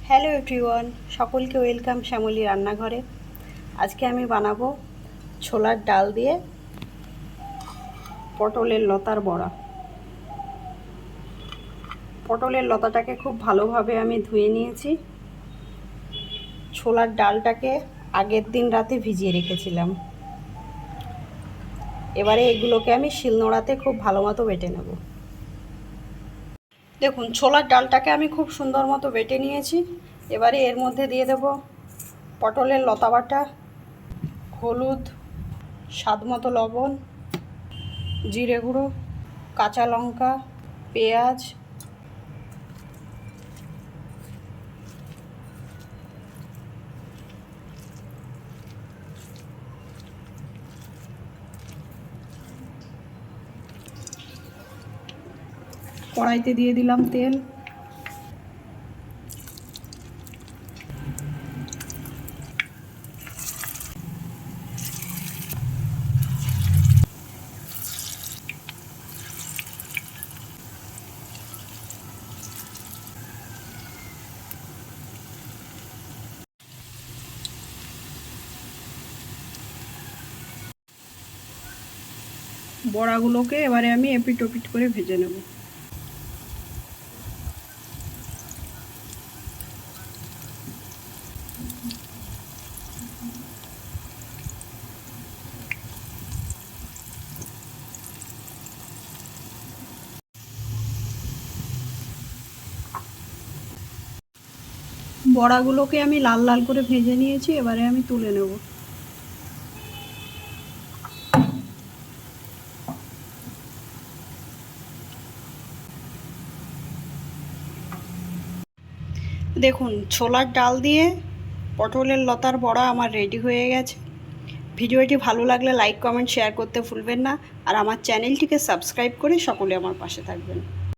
Hello everyone, সকলকে welcome Shyamoli রান্নাঘরে। আজকে আমি বানাবো ছোলার ডাল দিয়ে পটলের লতার বড়া। পটলের লতাটাকে খুব ভালোভাবে আমি ধুয়ে নিয়েছি। ছোলার ডালটাকে আগের দিন রাতে ভিজিয়ে রেখেছিলাম। এবারে এগুলোকে আমি শিলনোড়াতে খুব ভালো মতো বেটে নেব। দেখুন, ছোলার ডালটাকে আমি খুব সুন্দর মতো বেটে নিয়েছি। এবারে এর মধ্যে দিয়ে দেব পটলের লতা বাটা, হলুদ, স্বাদ মতো লবণ, জিরে গুঁড়ো, কাঁচা লঙ্কা, পেঁয়াজ, কড়াইতে দিয়ে দিলাম তেল। বড়াগুলোকে এবারে আমি এপিট ওপিট করে ভেজে নেব। বড়াগুলোকে আমি লাল লাল করে ভেজে নিয়েছি, এবারে আমি তুলে নেব। দেখুন, ছোলার ডাল দিয়ে পটলের লতার বড়া আমার রেডি হয়ে গেছে। ভিডিওটি ভালো লাগলে লাইক, কমেন্ট, শেয়ার করতে ভুলবেন না। আর আমার চ্যানেলটিকে সাবস্ক্রাইব করে সকলে আমার পাশে থাকবেন।